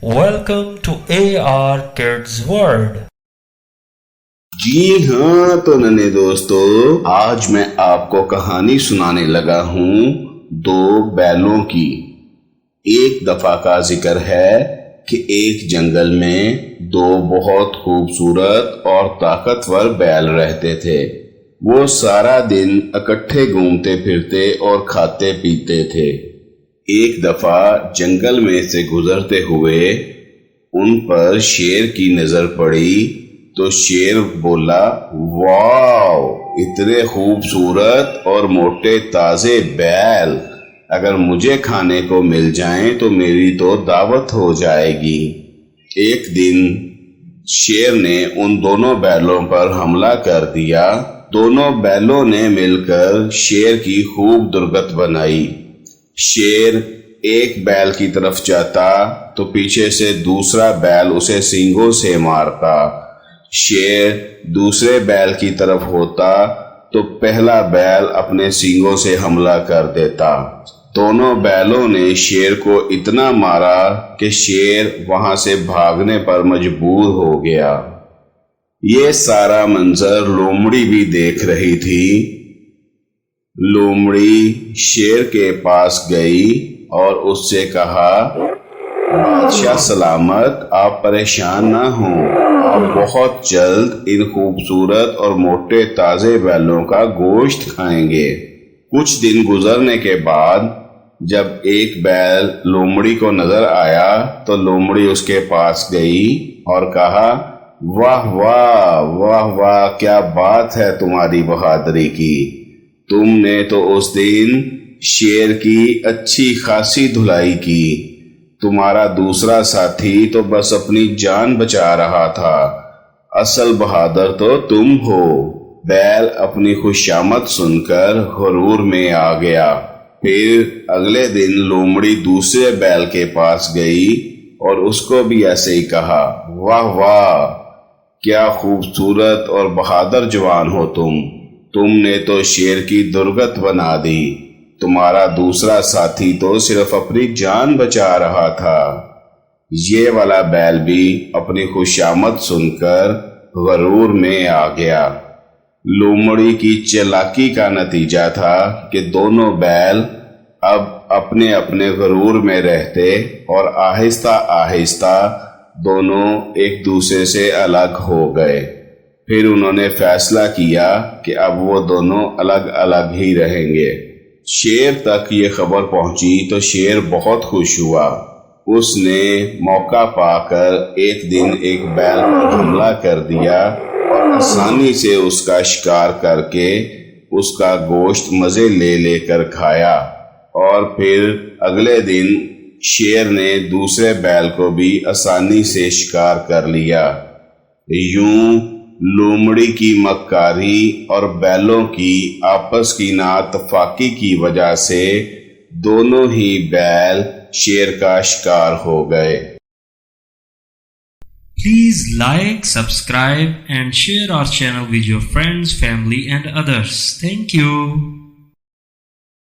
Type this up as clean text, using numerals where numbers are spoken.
Welcome to AR Kids World. جی ہاں تو ننے دوستو، آج میں آپ کو کہانی سنانے لگا ہوں دو بیلوں کی۔ ایک دفعہ کا ذکر ہے کہ ایک جنگل میں دو بہت خوبصورت اور طاقتور بیل رہتے تھے۔ وہ سارا دن اکٹھے گھومتے پھرتے اور کھاتے پیتے تھے۔ ایک دفعہ جنگل میں سے گزرتے ہوئے ان پر شیر کی نظر پڑی تو شیر بولا، واو، اتنے خوبصورت اور موٹے تازے بیل اگر مجھے کھانے کو مل جائیں تو میری تو دعوت ہو جائے گی۔ ایک دن شیر نے ان دونوں بیلوں پر حملہ کر دیا۔ دونوں بیلوں نے مل کر شیر کی خوب درگت بنائی۔ شیر ایک بیل کی طرف جاتا تو پیچھے سے دوسرا بیل اسے سینگوں سے مارتا۔ شیر دوسرے بیل کی طرف ہوتا تو پہلا بیل اپنے سینگوں سے حملہ کر دیتا۔ دونوں بیلوں نے شیر کو اتنا مارا کہ شیر وہاں سے بھاگنے پر مجبور ہو گیا۔ یہ سارا منظر لومڑی بھی دیکھ رہی تھی۔ لومڑی شیر کے پاس گئی اور اس سے کہا، بادشاہ سلامت، آپ پریشان نہ ہوں، آپ بہت جلد ان خوبصورت اور موٹے تازے بیلوں کا گوشت کھائیں گے۔ کچھ دن گزرنے کے بعد جب ایک بیل لومڑی کو نظر آیا تو لومڑی اس کے پاس گئی اور کہا، واہ واہ واہ واہ، کیا بات ہے تمہاری بہادری کی۔ تم نے تو اس دن شیر کی اچھی خاصی دھلائی کی۔ تمہارا دوسرا ساتھی تو بس اپنی جان بچا رہا تھا، اصل بہادر تو تم ہو۔ بیل اپنی خوشامد سن کر غرور میں آ گیا۔ پھر اگلے دن لومڑی دوسرے بیل کے پاس گئی اور اس کو بھی ایسے ہی کہا، واہ واہ، کیا خوبصورت اور بہادر جوان ہو تم نے تو شیر کی درگت بنا دی۔ تمہارا دوسرا ساتھی تو صرف اپنی جان بچا رہا تھا۔ یہ والا بیل بھی اپنی خوشامد سن کر غرور میں آ گیا۔ لومڑی کی چالاکی کا نتیجہ تھا کہ دونوں بیل اب اپنے اپنے غرور میں رہتے اور آہستہ آہستہ دونوں ایک دوسرے سے الگ ہو گئے۔ پھر انہوں نے فیصلہ کیا کہ اب وہ دونوں الگ الگ ہی رہیں گے۔ شیر تک یہ خبر پہنچی تو شیر بہت خوش ہوا۔ اس نے موقع پا کر ایک دن ایک بیل پر حملہ کر دیا اور آسانی سے اس کا شکار کر کے اس کا گوشت مزے لے لے کر کھایا۔ اور پھر اگلے دن شیر نے دوسرے بیل کو بھی آسانی سے شکار کر لیا۔ یوں لومڑی کی مکاری اور بیلوں کی آپس کی نااتفاقی کی وجہ سے دونوں ہی بیل شیر کا شکار ہو گئے۔ Please like, subscribe and share our channel with your friends, family and others. Thank you.